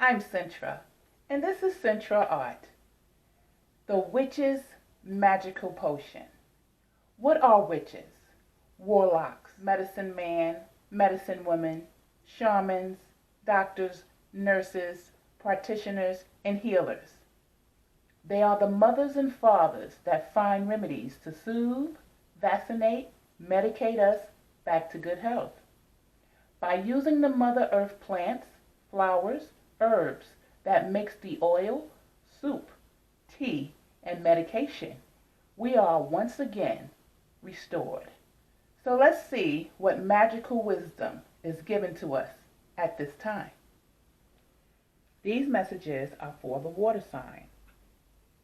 I'm Sintra, and this is SintraArt, the witch's magical potion. What are witches? Warlocks, medicine man, medicine woman, shamans, doctors, nurses, practitioners, and healers. They are the mothers and fathers that find remedies to soothe, vaccinate, medicate us back to good health. By using the Mother Earth plants, flowers, herbs that mix the oil, soup, tea, and medication, we are once again restored. So let's see what magical wisdom is given to us at this time. These messages are for the water sign: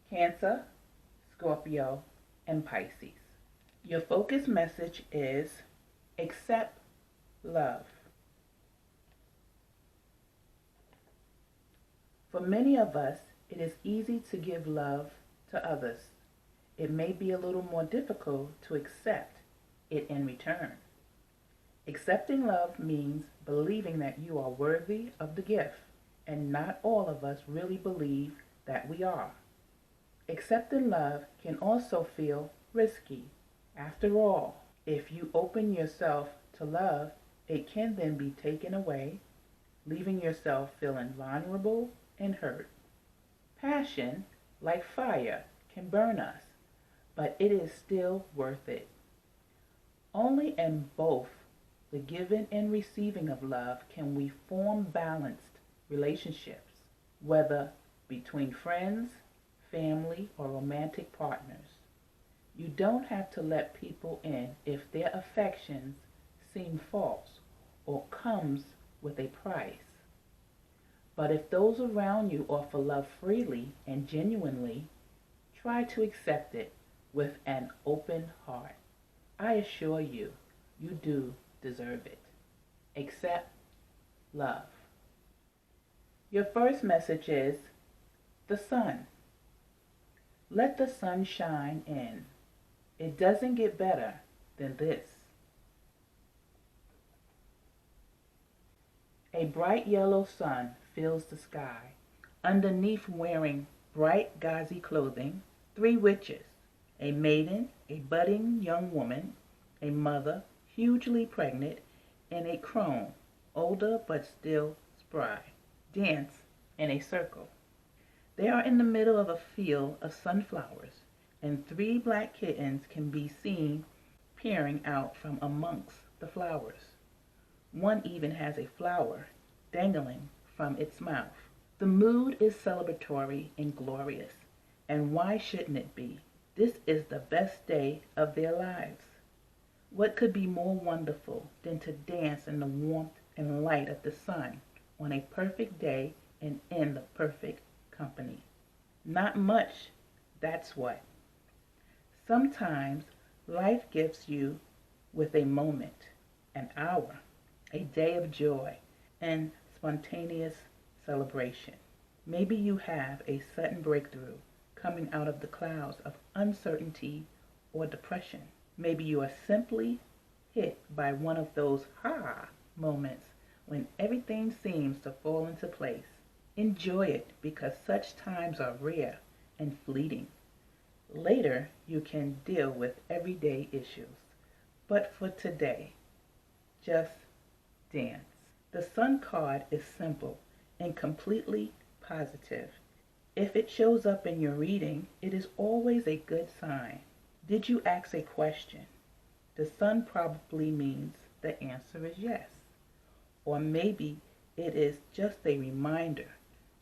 Cancer, Scorpio, and Pisces. Your focus message is accept love. For many of us, it is easy to give love to others. It may be a little more difficult to accept it in return. Accepting love means believing that you are worthy of the gift, and not all of us really believe that we are. Accepting love can also feel risky. After all, if you open yourself to love, it can then be taken away, leaving yourself feeling vulnerable and hurt. Passion, like fire, can burn us, but it is still worth it. Only in both the giving and receiving of love can we form balanced relationships, whether between friends, family, or romantic partners. You don't have to let people in if their affections seem false or comes with a price. But if those around you offer love freely and genuinely, try to accept it with an open heart. I assure you, you do deserve it. Accept love. Your first message is the sun. Let the sun shine in. It doesn't get better than this. A bright yellow sun fills the sky. Underneath, wearing bright gauzy clothing, 3 witches: a maiden, a budding young woman, a mother, hugely pregnant, and a crone, older but still spry, dance in a circle. They are in the middle of a field of sunflowers, and 3 black kittens can be seen peering out from amongst the flowers. One even has a flower dangling from its mouth. The mood is celebratory and glorious, and why shouldn't it be? This is the best day of their lives. What could be more wonderful than to dance in the warmth and light of the sun on a perfect day and in the perfect company? Not much, that's what. Sometimes life gifts you with a moment, an hour, a day of joy and spontaneous celebration. Maybe you have a sudden breakthrough coming out of the clouds of uncertainty or depression. Maybe you are simply hit by one of those ha moments when everything seems to fall into place. Enjoy it, because such times are rare and fleeting. Later, you can deal with everyday issues. But for today, just dance. The Sun card is simple and completely positive. If it shows up in your reading, it is always a good sign. Did you ask a question? The Sun probably means the answer is yes. Or maybe it is just a reminder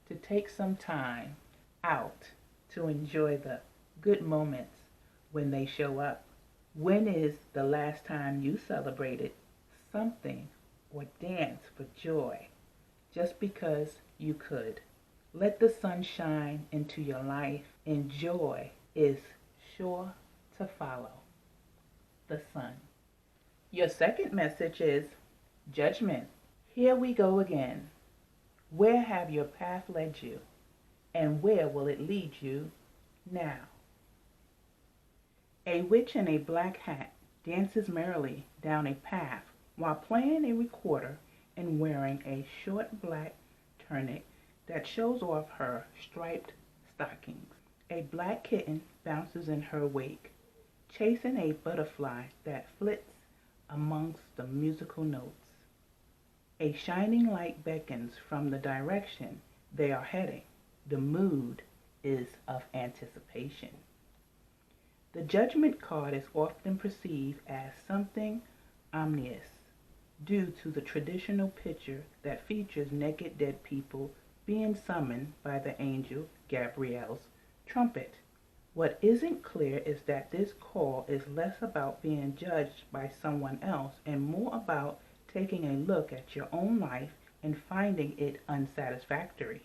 to take some time out to enjoy the good moments when they show up. When is the last time you celebrated something or danced for joy just because you could? Let the sun shine into your life, and joy is sure to follow the sun. Your second message is judgment. Here we go again. Where have your path led you, and where will it lead you now? A witch in a black hat dances merrily down a path while playing a recorder and wearing a short black tunic that shows off her striped stockings. A black kitten bounces in her wake, chasing a butterfly that flits amongst the musical notes. A shining light beckons from the direction they are heading. The mood is of anticipation. The Judgment card is often perceived as something ominous due to the traditional picture that features naked dead people being summoned by the angel Gabriel's trumpet. What isn't clear is that this call is less about being judged by someone else and more about taking a look at your own life and finding it unsatisfactory.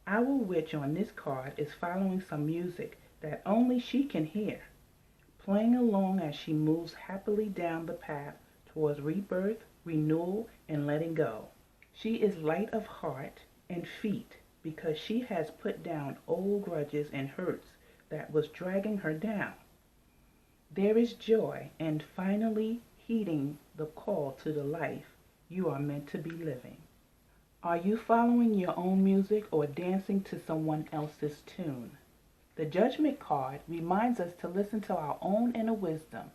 Our witch on this card is following some music that only she can hear, playing along as she moves happily down the path towards rebirth, renewal, and letting go. She is light of heart and feet because she has put down old grudges and hurts that was dragging her down. There is joy in finally heeding the call to the life you are meant to be living. Are you following your own music or dancing to someone else's tune? The Judgment card reminds us to listen to our own inner wisdom.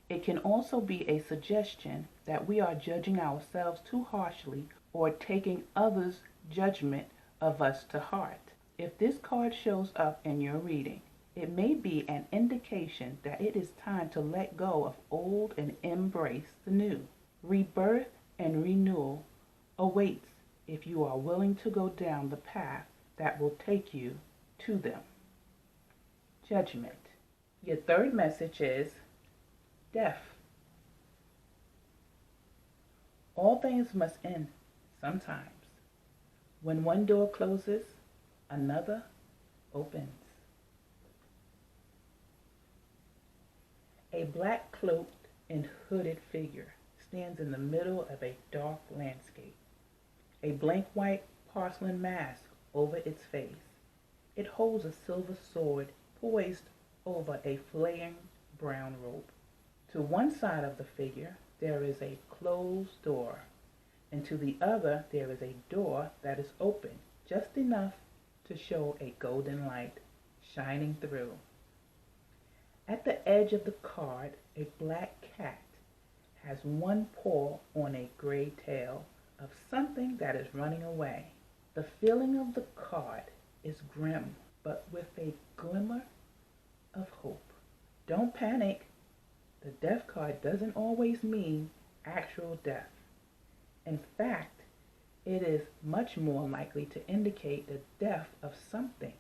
It can also be a suggestion that we are judging ourselves too harshly or taking others' judgment of us to heart. If this card shows up in your reading, it may be an indication that it is time to let go of old and embrace the new. Rebirth and renewal awaits if you are willing to go down the path that will take you to them. Judgment. Your third message is death. All things must end sometimes. When one door closes, another opens. A black cloaked and hooded figure stands in the middle of a dark landscape, a blank white porcelain mask over its face. It holds a silver sword poised over a flaring brown robe. To one side of the figure there is a closed door, and to the other there is a door that is open just enough to show a golden light shining through. At the edge of the card, a black cat has one paw on a gray tail of something that is running away. The feeling of the card is grim, but with a glimmer of hope. Don't panic. The death card doesn't always mean actual death. In fact, it is much more likely to indicate the death of something,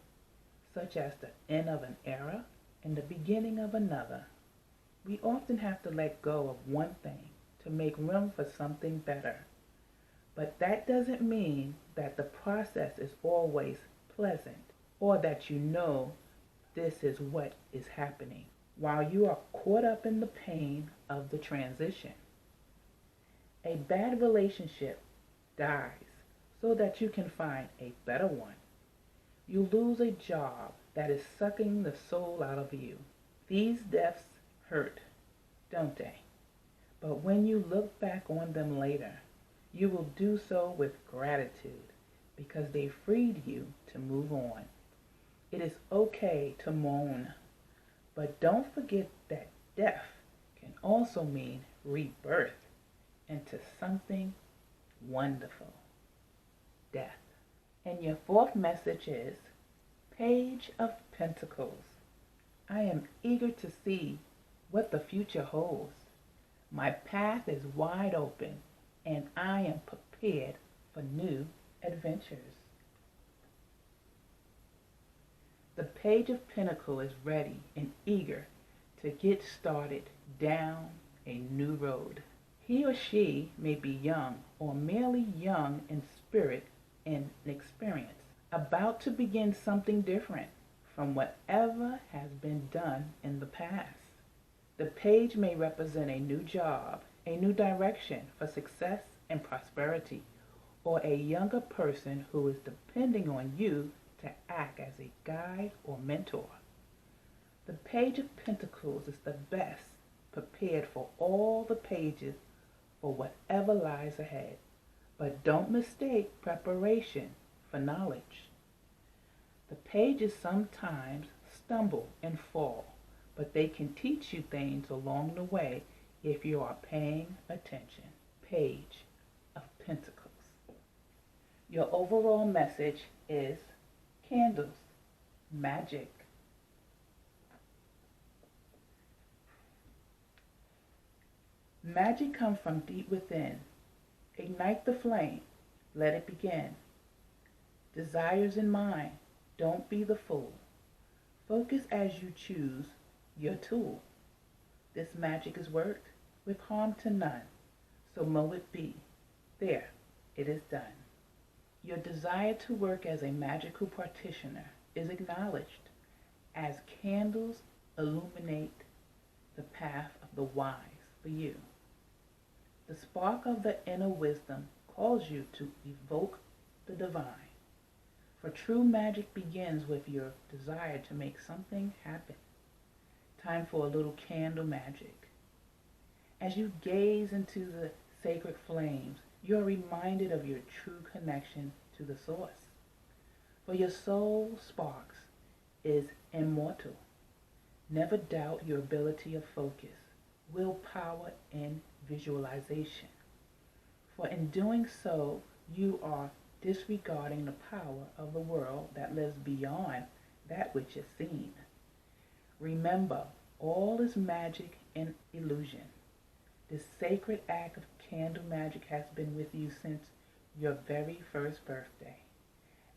such as the end of an era and the beginning of another. We often have to let go of one thing to make room for something better. But that doesn't mean that the process is always pleasant or that you know this is what is happening while you are caught up in the pain of the transition. A bad relationship dies so that you can find a better one. You lose a job that is sucking the soul out of you. These deaths hurt, don't they? But when you look back on them later, you will do so with gratitude because they freed you to move on. It is okay to moan, but don't forget that death can also mean rebirth into something wonderful. Death. And your fourth message is Page of Pentacles. I am eager to see what the future holds. My path is wide open and I am prepared for new adventures. The Page of Pentacles is ready and eager to get started down a new road. He or she may be young or merely young in spirit and experience, about to begin something different from whatever has been done in the past. The page may represent a new job, a new direction for success and prosperity, or a younger person who is depending on you to act as a guide or mentor. The Page of Pentacles is the best prepared for all the pages for whatever lies ahead. But don't mistake preparation for knowledge. The pages sometimes stumble and fall, but they can teach you things along the way if you are paying attention. Page of Pentacles. Your overall message is candles, magic. Magic comes from deep within. Ignite the flame. Let it begin. Desires in mind. Don't be the fool. Focus as you choose your tool. This magic is worked with harm to none, so mow it be. There, it is done. Your desire to work as a magical practitioner is acknowledged as candles illuminate the path of the wise for you. The spark of the inner wisdom calls you to evoke the divine. For true magic begins with your desire to make something happen. Time for a little candle magic. As you gaze into the sacred flames, you are reminded of your true connection to the source. For your soul sparks is immortal. Never doubt your ability of focus, willpower, and visualization. For in doing so, you are disregarding the power of the world that lives beyond that which is seen. Remember, all is magic and illusion. This sacred act of candle magic has been with you since your very first birthday.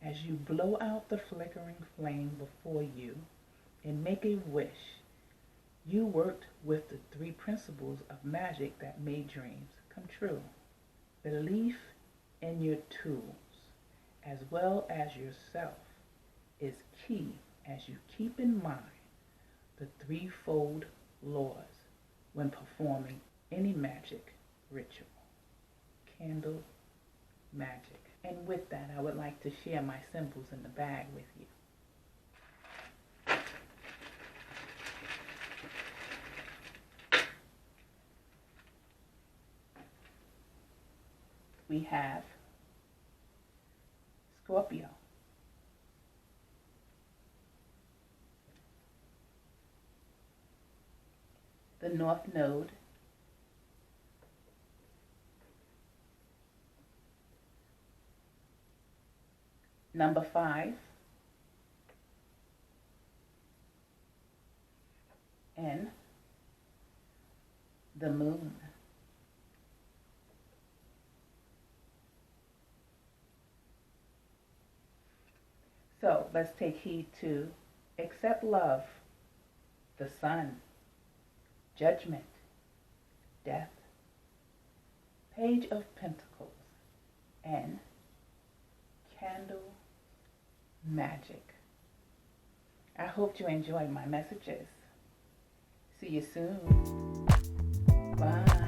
As you blow out the flickering flame before you and make a wish, you worked with the three principles of magic that made dreams come true. Belief in your tools, as well as yourself, is key as you keep in mind the threefold laws when performing any magic ritual. Candle magic. And with that, I would like to share my symbols in the bag with you. We have Scorpio, the North Node, number 5, and the Moon. So let's take heed to accept love, the Sun, Judgment, Death, Page of Pentacles, and Candle Magic. I hope you enjoyed my messages. See you soon. Bye.